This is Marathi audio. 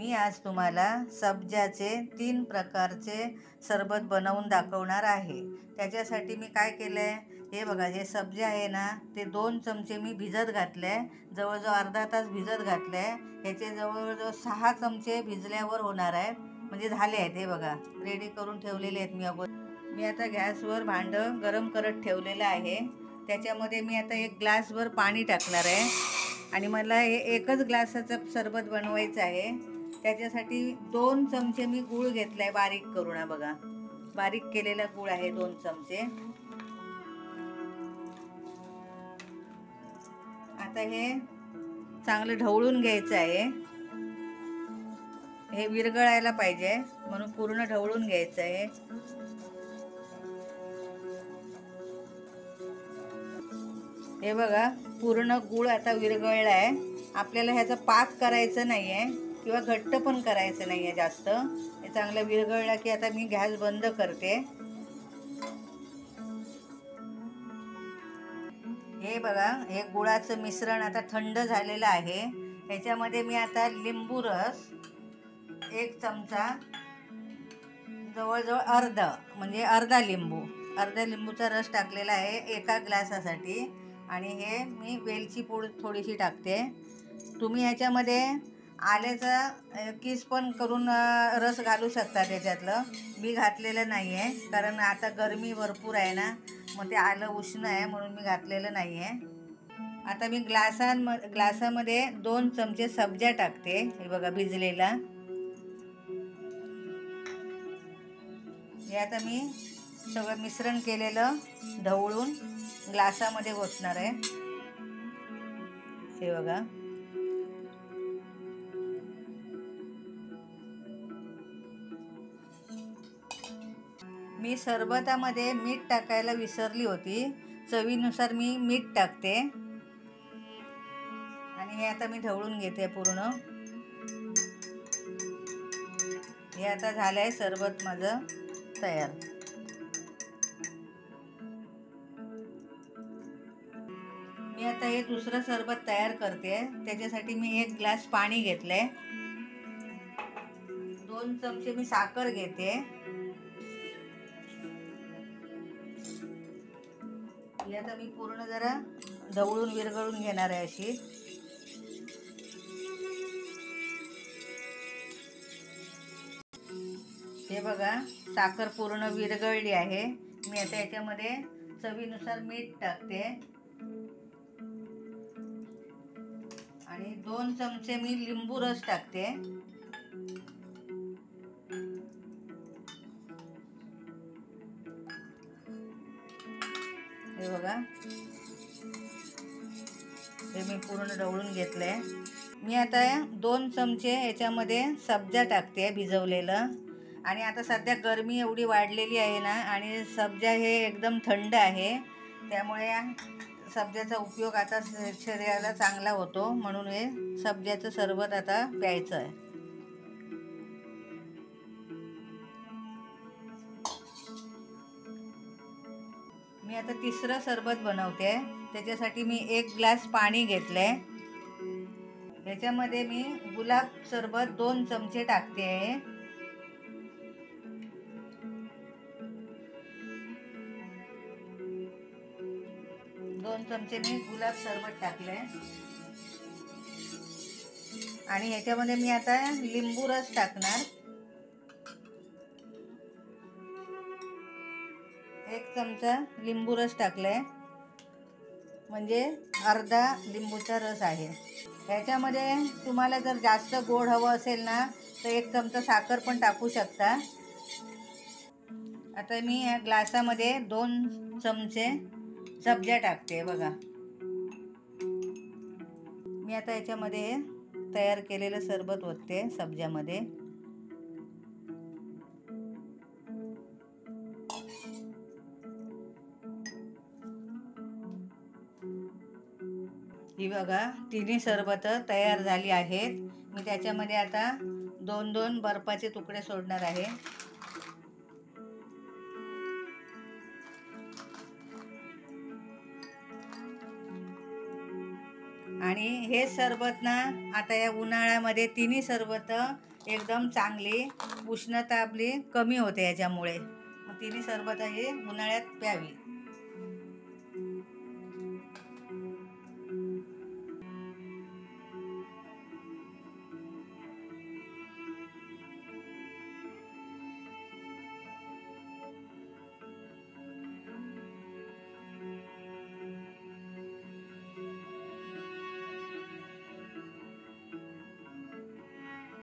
मी आज तुम्हाला सब्जाचे 3 प्रकारचे सरबत बनवून दाखवणार आहे। त्याच्यासाठी मी काय केलं आहे, हे बघा, हे सब्जा आहे ना, ते 2 चमचे मी भिजत घातले आहे। जवळजवळ अर्धा तास भिजत घातले आहे। ह्याचे जवळजवळ 6 चमचे भिजल्यावर होणार आहेत, म्हणजे झाले आहेत। हे बघा, रेडी करून ठेवलेले आहेत मी अगोदर। मी आता गॅसवर भांडं गरम करत ठेवलेलं आहे। त्याच्यामध्ये मी आता 1 ग्लासभर पाणी टाकणार आहे आणि मला हे 1च ग्लासाचं सरबत बनवायचं आहे। त्याच्यासाठी 2 चमचे मी गूळ घेतलाय बारीक करून। हा बघा, बारीक केलेला गूळ आहे 2 चमचे। आता हे चांगलं ढवळून घ्यायचं आहे। हे विरघळायला पाहिजे म्हणून पूर्ण ढवळून घ्यायचं आहे। हे बघा, पूर्ण गूळ आता विरघळला आहे। आपल्याला ह्याचा पाक करायचं नाही आहे किंवा घट्ट पण करायचं नाही आहे जास्त। हे चांगलं विरघळला की आता मी गॅस बंद करते। हे बघा, हे गुळाचं मिश्रण आता थंड झालेलं आहे। ह्याच्यामध्ये मी आता लिंबू रस 1 चमचा, जवळजवळ अर्धा लिंबूचा रस टाकलेला आहे 1 ग्लासासाठी। आणि हे मी वेलची पूड थोडीशी टाकते। तुम्ही ह्याच्यामध्ये आल्याचा किस पण करून रस घालू शकता त्याच्यातलं। मी घातलेलं नाही आहे कारण आता गरमी भरपूर आहे ना, मग ते आलं उष्ण आहे म्हणून मी घातलेलं नाही आहे। आता मी ग्लासामध्ये 2 चमचे सब्जा टाकते। हे बघा, भिजलेला। हे आता मी सगळं मिश्रण केलेलं ढवळून ग्लासामध्ये ओतणार आहे। हे बघा, मी सरबतामध्ये मीठ टाकायला विसरली होती। चवीनुसार मी मीठ टाकते आणि हे आता मी ढवळून घेते पूर्ण। हे आता झालंय सरबत माझं तयार। मी आता हे दुसरं सरबत तयार करते। त्याच्यासाठी मी 1 ग्लास पाणी घेतलंय, 2 चमचे मी साखर घेते। हे आता मी पूर्ण जरा ढवळून विरघळून घेणार आहे अशी। हे बघा, साखर पूर्ण विरघळली आहे। मी आता याच्यामध्ये चवीनुसार मीठ टाकते आणि 2 चमचे मी लिंबू रस टाकते। हे बघा, हे मी पूर्ण ढवळून घेतलंय। मी आता 2 चमचे याच्यामध्ये सब्जा टाकते भिजवलेलं। आणि आता सध्या गरमी एवढी वाढलेली आहे ना, आणि सब्जा हे एकदम थंड आहे, त्यामुळे सब्जाचा उपयोग आता शरीराला चांगला होतो, म्हणून हे सब्जाचं सरबत आता प्यायचं आहे। मी आता तिसरं सरबत बनवते। त्याच्यासाठी मी 1 ग्लास पाणी घेतलंय। याच्यामध्ये मी गुलाब सरबत 2 चमचे टाकते आहे। 2 चमचे मी गुलाब सरबत टाकले आणि ह्याच्यामध्ये मी आता लिंबू रस टाकणार। 1 चमचा लिंबू रस टाकलाय, म्हणजे अर्धा लिंबूचा रस आहे। ह्याच्यामध्ये तुम्हाला जर जास्त गोड हवं असेल ना, तर 1 चमचा साखर पण टाकू शकता। आता मी या ग्लासामध्ये 2 चमचे सब्जा टाकते। बघा, मी आता याच्यामध्ये तयार केलेलं सरबत ओतते सब्जामध्ये। ही बघा, तिन्ही सरबत तयार झाली आहेत। मी त्याच्यामध्ये आता 2-2 बर्फाचे तुकडे सोडणार आहे। आणि हे सरबत ना, आता या उन्हाळ्यामध्ये तिन्ही सरबत एकदम चांगली उष्णता आपली कमी होते याच्यामुळे. मग तिन्ही सरबत हे उन्हाळ्यात प्यावी.